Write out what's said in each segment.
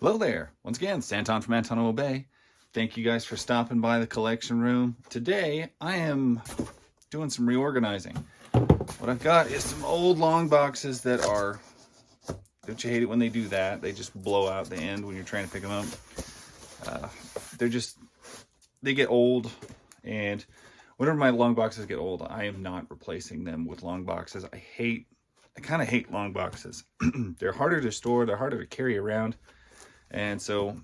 Hello there. Once again, Santon from Anton Bay. Thank you guys for stopping by the collection room. Today, I am doing some reorganizing. What I've got is some old long boxes that are, don't you hate it when they do that? They just blow out the end when you're trying to pick them up. They get old, and whenever my long boxes get old, I am not replacing them with long boxes. I kind of hate long boxes. They're harder to store, they're harder to carry around. And so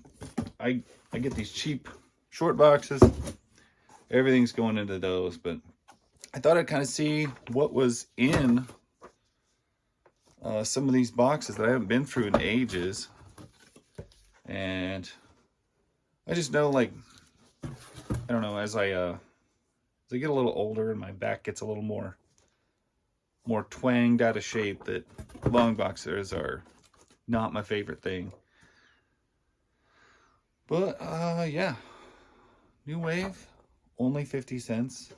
I get these cheap short boxes. Everything's going into those, but I thought I'd kind of see what was in some of these boxes that I haven't been through in ages. And I just know, like, I don't know, as I get a little older and my back gets a little more twanged out of shape, that long boxes are not my favorite thing. But, yeah. New Wave, only 50 cents.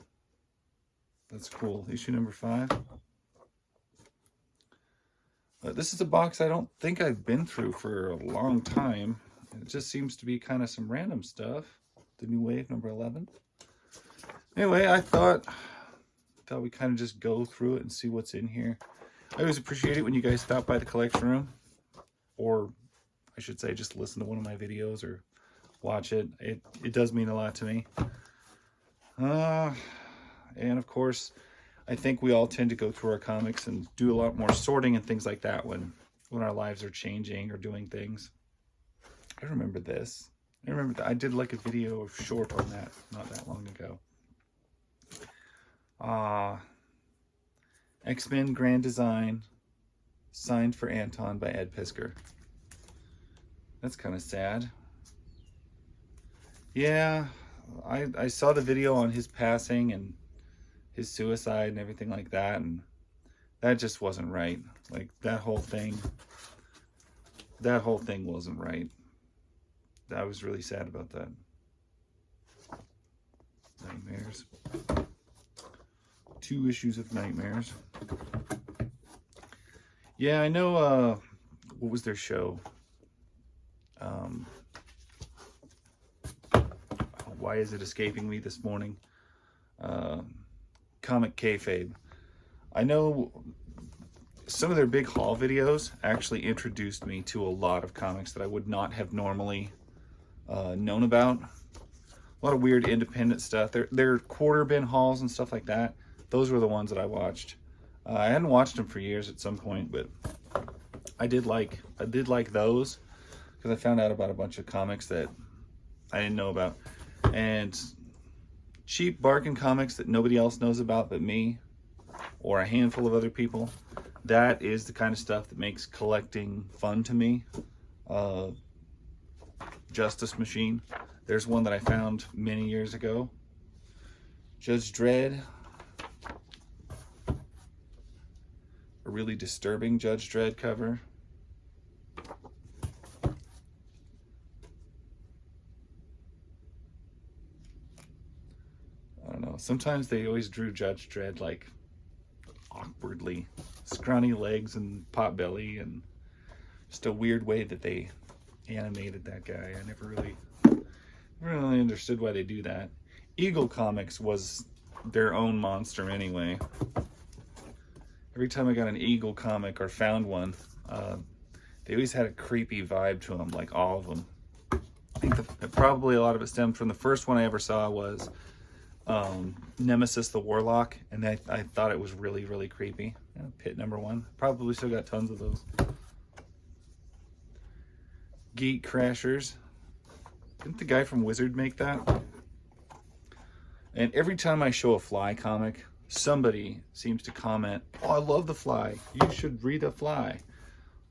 That's cool. Issue number 5. This is a box I don't think I've been through for a long time. It just seems to be kind of some random stuff. The New Wave, number 11. Anyway, I thought we kind of just go through it and see what's in here. I always appreciate it when you guys stop by the collection room. Or, I should say, just listen to one of my videos or watch it. It does mean a lot to me. And of course, I think we all tend to go through our comics and do a lot more sorting and things like that when our lives are changing or doing things. I remember this. I remember that I did like a video short on that not that long ago. X-Men Grand Design, signed for Anton by Ed Piskor. That's kind of sad. Yeah, I saw the video on his passing and his suicide and everything like that, and that just wasn't right. Like, that whole thing wasn't right. I was really sad about that. Nightmares. 2 issues of Nightmares. Yeah, I know, what was their show? Why is it escaping me this morning? Comic Kayfabe. I know some of their big haul videos actually introduced me to a lot of comics that I would not have normally known about. A lot of weird independent stuff. Their quarter bin hauls and stuff like that. Those were the ones that I watched. I hadn't watched them for years at some point, but I did like those because I found out about a bunch of comics that I didn't know about. And cheap bargain comics that nobody else knows about but me or a handful of other people. That is the kind of stuff that makes collecting fun to me. Justice Machine. There's one that I found many years ago. Judge Dredd. A really disturbing Judge Dredd cover. I don't know. Sometimes they always drew Judge Dredd like awkwardly. Scrawny legs and pot belly, and just a weird way that they animated that guy. I never really understood why they do that. Eagle Comics was their own monster anyway. Every time I got an Eagle comic or found one, they always had a creepy vibe to them, like all of them. I think probably a lot of it stemmed from the first one I ever saw was Nemesis the Warlock, and I thought it was really, really creepy. Yeah, Pit number 1. Probably still got tons of those. Geek Crashers. Didn't the guy from Wizard make that? And every time I show a Fly comic, somebody seems to comment, "Oh, I love the Fly. You should read a Fly.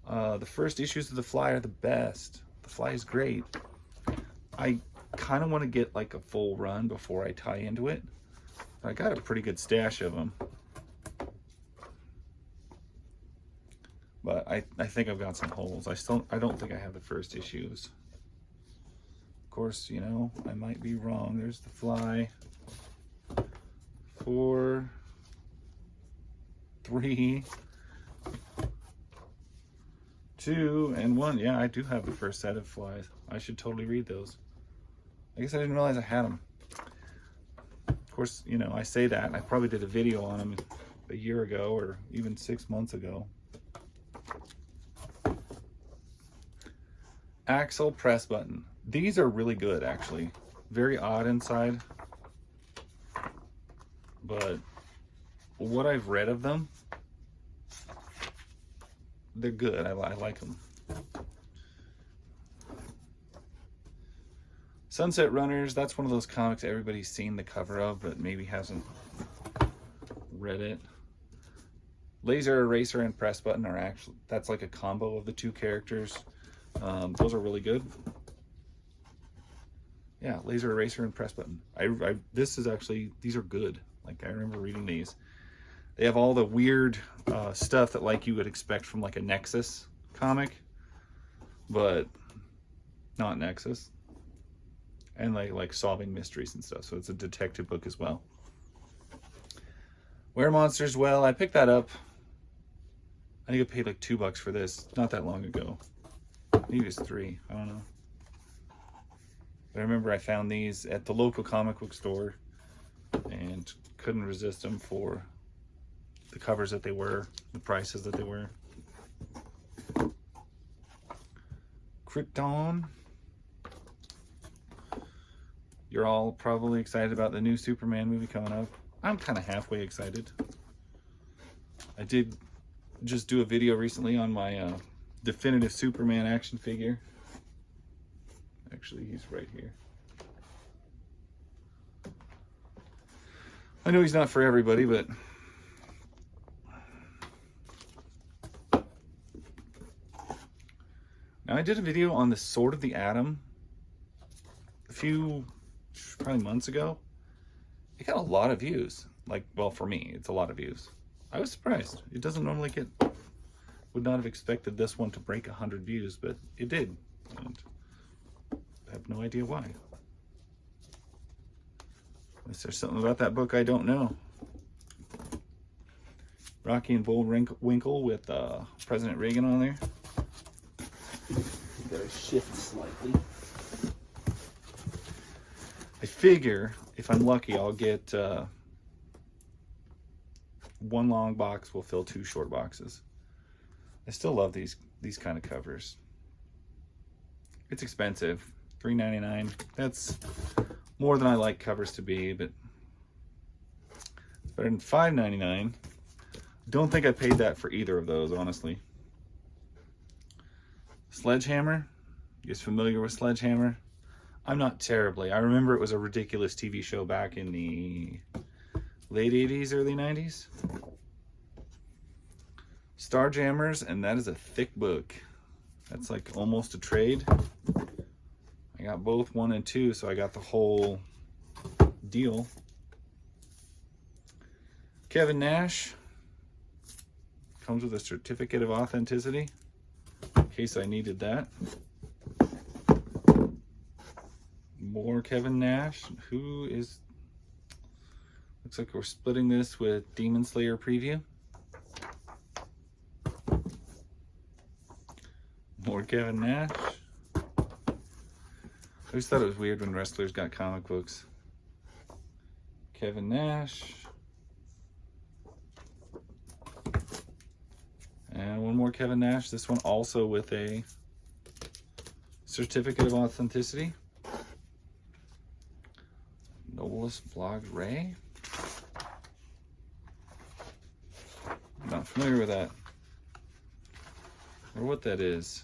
The first issues of the Fly are the best. The Fly is great." I kind of want to get like a full run before I tie into it. I got a pretty good stash of them. But I think I've got some holes. I don't think I have the first issues. Of course, you know, I might be wrong. There's the Fly. 4, 3, 2 and 1. Yeah, I do have the first set of flies. I should totally read those. I guess I didn't realize I had them. Of course, you know, I say that. I probably did a video on them a year ago or even 6 months ago. Axle press button. These are really good, actually. Very odd inside. But what I've read of them, they're good. I like them. Sunset Runners, that's one of those comics everybody's seen the cover of, but maybe hasn't read it. Laser Eraser and Press Button are actually, that's like a combo of the two characters. Those are really good. Yeah, Laser Eraser and Press Button. This is actually, these are good. Like, I remember reading these. They have all the weird stuff that like you would expect from like a Nexus comic, but not Nexus. And like solving mysteries and stuff. So it's a detective book as well. Were Monsters Well, I picked that up. I think I paid like $2 for this not that long ago. Maybe it was $3, I don't know. But I remember I found these at the local comic book store and couldn't resist them for the covers that they were, the prices that they were. Krypton. You're all probably excited about the new Superman movie coming up. I'm kind of halfway excited. I did just do a video recently on my definitive Superman action figure. Actually, he's right here. I know he's not for everybody, but now I did a video on the Sword of the Atom a few probably months ago. It got a lot of views. Like, well, for me, it's a lot of views. I was surprised. It doesn't normally get, would not have expected this one to break 100 views, but it did. And I have no idea why. Unless there's something about that book I don't know. Rocky and Bullwinkle with President Reagan on there. Gotta shift slightly. I figure if I'm lucky, I'll get one long box will fill 2 short boxes. I still love these kind of covers. It's expensive, $3.99. That's more than I like covers to be, but it's better than $5.99. Don't think I paid that for either of those, honestly. Sledgehammer. You guys familiar with Sledgehammer? I'm not terribly. I remember it was a ridiculous TV show back in the late 80s, early 90s. Starjammers, and that is a thick book. That's like almost a trade. I got both 1 and 2, so I got the whole deal. Kevin Nash. Comes with a certificate of authenticity, in case I needed that. More Kevin Nash, who is, looks like we're splitting this with Demon Slayer preview. More Kevin Nash. I always thought it was weird when wrestlers got comic books. Kevin Nash. And one more Kevin Nash, this one also with a certificate of authenticity. Noelus Blog Ray. I'm not familiar with that, or what that is.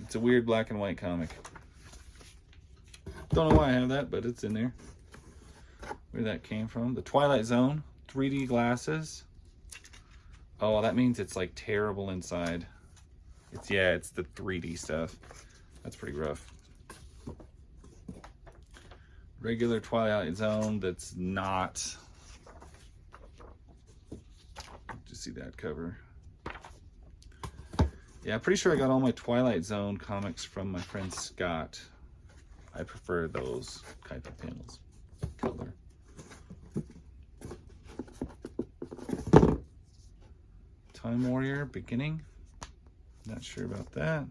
It's a weird black and white comic. Don't know why I have that, but it's in there. Where that came from. The Twilight Zone, 3D glasses. Oh, that means it's like terrible inside. It's the 3D stuff. That's pretty rough. Regular Twilight Zone that's not. Just see that cover. Yeah, I'm pretty sure I got all my Twilight Zone comics from my friend Scott. I prefer those type of panels. Color. Time Warrior beginning. Not sure about that.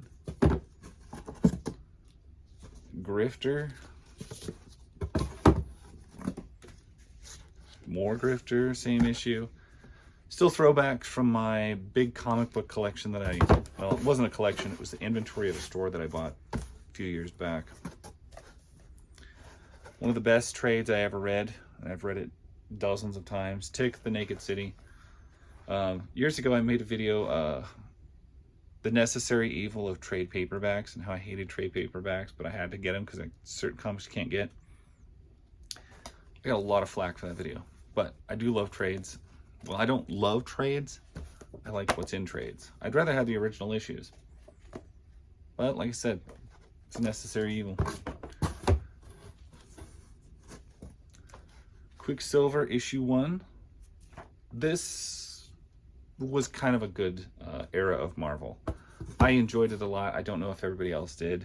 Grifter. More Grifter, same issue. Still throwbacks from my big comic book collection that well, it wasn't a collection, it was the inventory of a store that I bought a few years back. One of the best trades I ever read, and I've read it dozens of times, Tick the Naked City. Years ago I made a video, The Necessary Evil of Trade Paperbacks, and how I hated trade paperbacks, but I had to get them because certain comics you can't get. I got a lot of flack for that video, but I do love trades. Well, I don't love trades. I like what's in trades. I'd rather have the original issues. But like I said, it's a necessary evil. Quicksilver issue 1. This was kind of a good era of Marvel. I enjoyed it a lot. I don't know if everybody else did.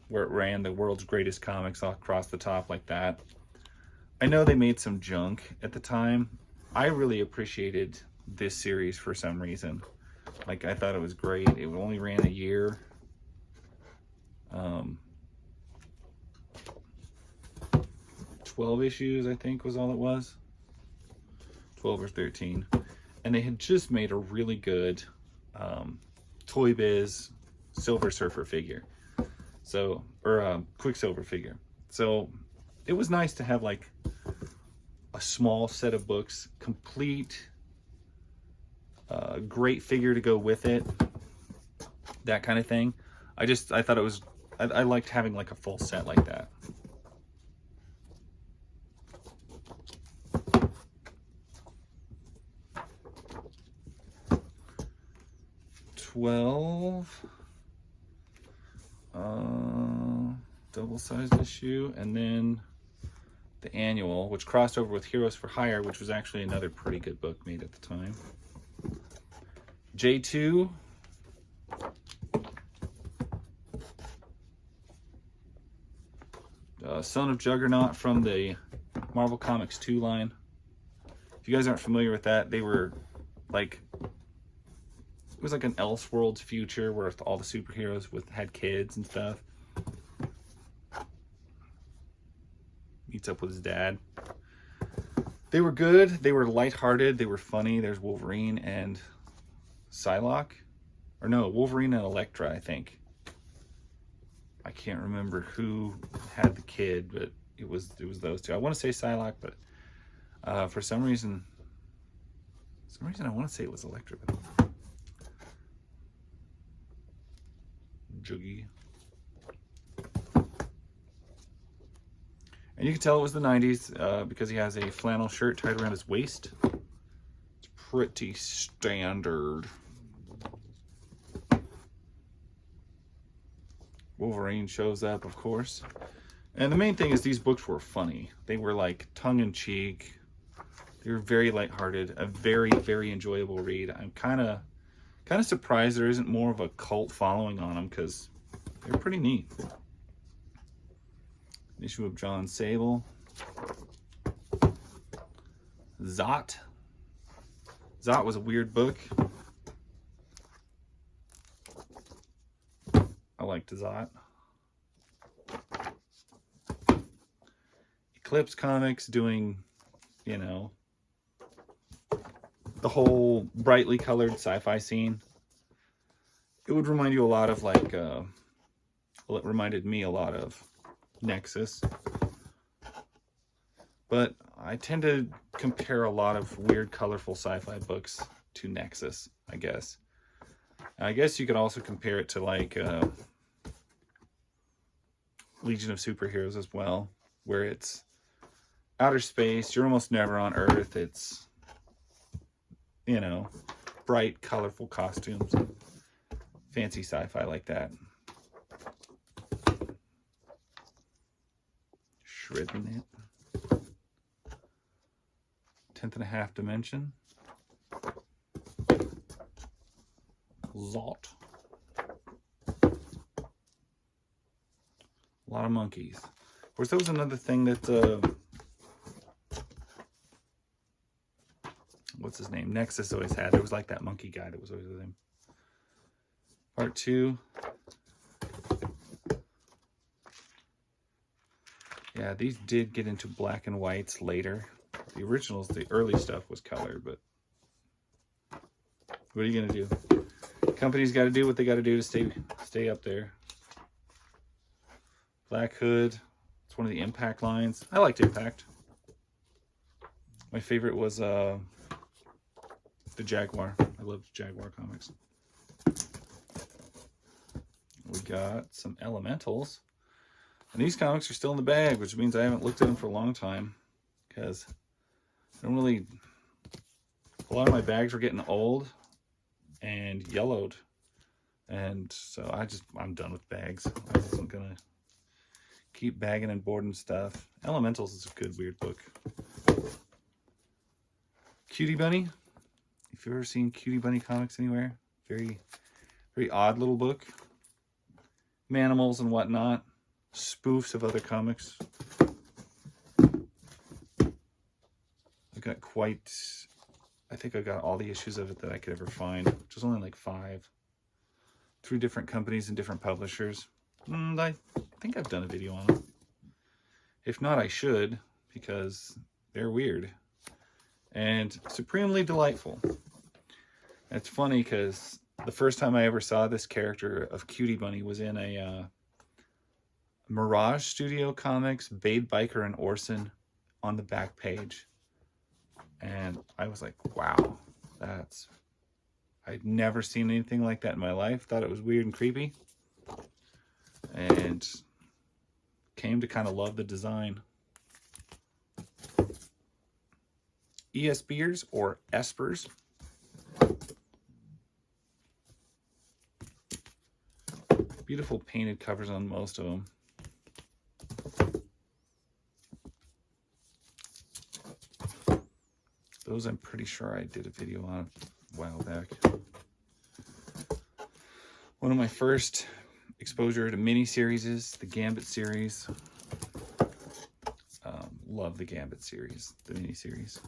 Where it ran the world's greatest comics all across the top like that. I know they made some junk at the time. I really appreciated this series for some reason. Like, I thought it was great. It only ran a year. 12 issues, I think, was all it was. 12 or 13. And they had just made a really good Toy Biz Silver Surfer figure. So, or Quicksilver figure. So it was nice to have like a small set of books, complete, great figure to go with it, that kind of thing. I thought it was, I liked having like a full set like that. Double-sized issue, and then the annual, which crossed over with Heroes for Hire, which was actually another pretty good book made at the time. J2. Son of Juggernaut from the Marvel Comics 2 line. If you guys aren't familiar with that, they were like, it was like an Elseworlds future where all the superheroes had kids and stuff. Meets up with his dad. They were good. They were lighthearted. They were funny. There's Wolverine and Psylocke. Or no, Wolverine and Elektra, I think. I can't remember who had the kid, but it was those two. I want to say Psylocke, but for some reason I want to say it was Elektra, but Juggy. And you can tell it was the 90s because he has a flannel shirt tied around his waist. It's pretty standard. Wolverine shows up, of course. And the main thing is these books were funny. They were like tongue-in-cheek. They were very lighthearted. A very, very enjoyable read. I'm kind of surprised there isn't more of a cult following on them because they're pretty neat. An issue of John Sable. Zot. Zot was a weird book. I liked Zot. Eclipse Comics doing, you know, the whole brightly colored sci-fi scene. It would remind you a lot of like, well, it reminded me a lot of Nexus. But I tend to compare a lot of weird, colorful sci-fi books to Nexus, I guess. I guess you could also compare it to like Legion of Superheroes as well, where it's outer space, you're almost never on Earth, it's, you know, bright, colorful costumes, fancy sci-fi like that. Shredding it. 10.5 dimension. Zot. A lot of monkeys. Of course, that was another thing that what's his name? Nexus always had. There was like that monkey guy that was always with him. Part 2. Yeah, these did get into black and whites later. The originals, the early stuff was color, but what are you gonna do? Companies got to do what they got to do to stay up there. Black Hood. It's one of the Impact lines. I liked Impact. My favorite was the Jaguar. I loved Jaguar comics. We got some Elementals. And these comics are still in the bag, which means I haven't looked at them for a long time. Because I don't really... A lot of my bags were getting old and yellowed. And so I'm done with bags. I wasn't going to keep bagging and boarding stuff. Elementals is a good, weird book. Cutie Bunny. If you've ever seen Cutie Bunny comics anywhere, very, very odd little book. Manimals and whatnot. Spoofs of other comics. I've got I think I got all the issues of it that I could ever find, which was only like 5. 3 different companies and different publishers. I think I've done a video on them. If not, I should, because they're weird and supremely delightful. And it's funny because the first time I ever saw this character of Cutie Bunny was in a Mirage Studio Comics, Babe Biker and Orson on the back page. And I was like, wow, I'd never seen anything like that in my life. Thought it was weird and creepy. And came to kind of love the design. ESBers or Espers. Beautiful painted covers on most of them. Those I'm pretty sure I did a video on a while back. One of my first exposure to miniseries is the Gambit series. Love the Gambit series, the miniseries.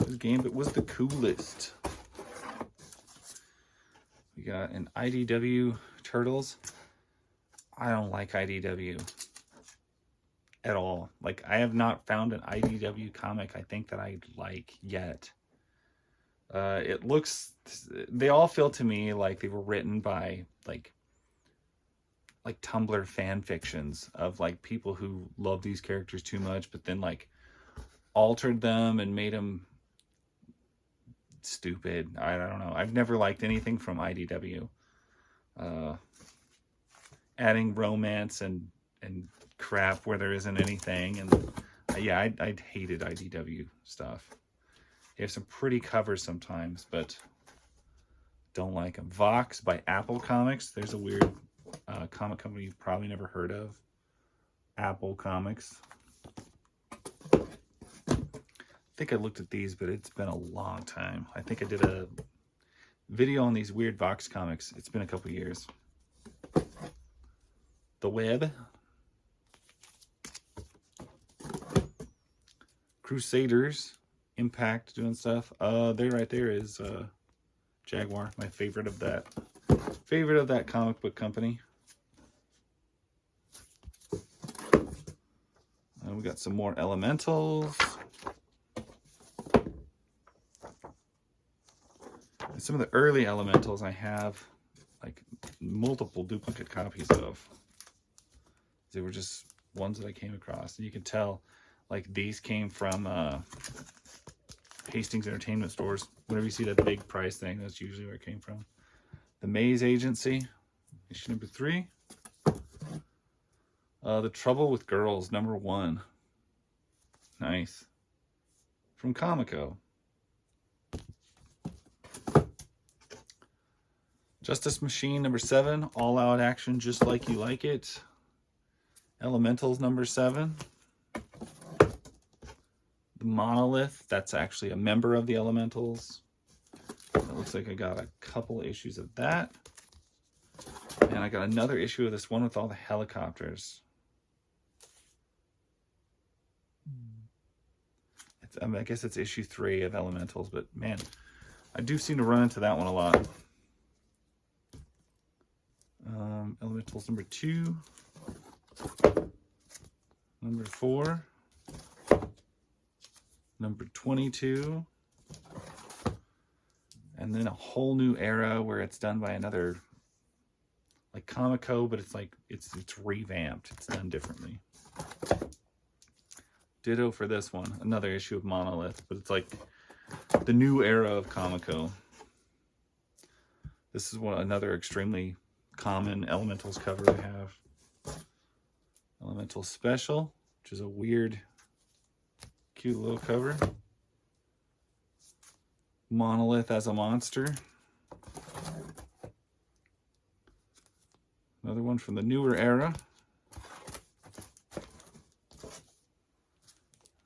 This Gambit was the coolest. We got an IDW Turtles. I don't like IDW at all. Like, I have not found an IDW comic I think that I like yet. It looks, they all feel to me like they were written by like Tumblr fan fictions of like people who love these characters too much, but then like altered them and made them stupid. I don't know. I've never liked anything from IDW. Adding romance and crap where there isn't anything, and yeah, I hated IDW stuff. They have some pretty covers sometimes, but don't like them. Vox by Apple Comics. There's a weird comic company you've probably never heard of. Apple Comics. I think I looked at these, but it's been a long time. I think I did a video on these weird Vox comics. It's been a couple years. The Web. Crusaders. Impact doing stuff. There right there is Jaguar, my favorite of that comic book company. We got some more Elementals. And some of the early Elementals I have like multiple duplicate copies of. They were just ones that I came across, and you can tell like these came from Hastings Entertainment Stores. Whenever you see that big price thing, that's usually where it came from. The Maze Agency, issue number 3. The Trouble with Girls, number 1. Nice. From Comico. Justice Machine, number 7. All Out Action, Just Like You Like It. Elementals, number 7. The Monolith, that's actually a member of the Elementals. It looks like I got a couple issues of that. And I got another issue of this one with all the helicopters. I guess it's issue 3 of Elementals, but man, I do seem to run into that one a lot. Elementals number 2, number 4, number 22, and then a whole new era where it's done by another, like Comico, but it's like it's revamped. It's done differently. Ditto for this one, another issue of Monolith, but it's like the new era of Comico. This is another extremely common Elementals cover I have. Elemental Special, which is a weird, cute little cover. Monolith as a monster. Another one from the newer era.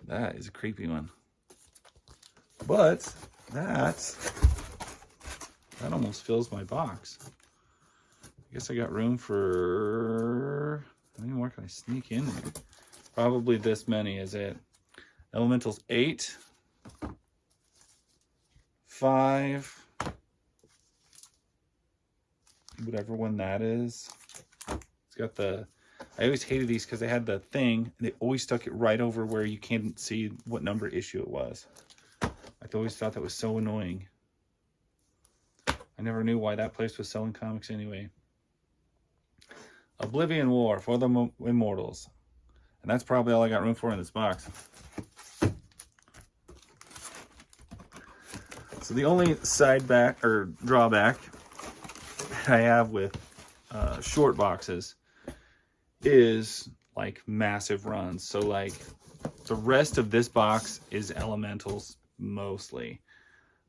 That is a creepy one. But that almost fills my box. I guess I got room for, how many more can I sneak in there? Probably this many is it. Elementals 8, 5, whatever one that is. It's got the, I always hated these because they had the thing, and they always stuck it right over where you can't see what number issue it was. I always thought that was so annoying. I never knew why that place was selling comics anyway. Oblivion War for the Immortals. And that's probably all I got room for in this box. So the only sideback or drawback I have with short boxes is like massive runs. So like the rest of this box is Elementals mostly.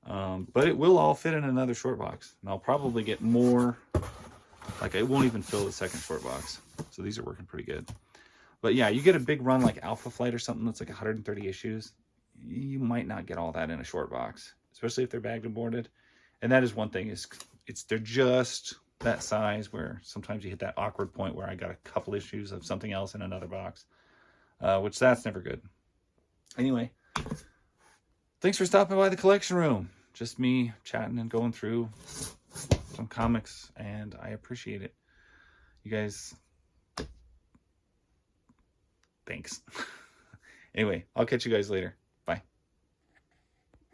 But it will all fit in another short box. And I'll probably get more. Like, it won't even fill the second short box. So these are working pretty good. But yeah, you get a big run like Alpha Flight or something that's like 130 issues. You might not get all that in a short box, especially if they're bagged and boarded. And that is one thing, is they're just that size where sometimes you hit that awkward point where I got a couple issues of something else in another box, which that's never good. Anyway, thanks for stopping by the collection room. Just me chatting and going through some comics, and I appreciate it. You guys, thanks. Anyway, I'll catch you guys later.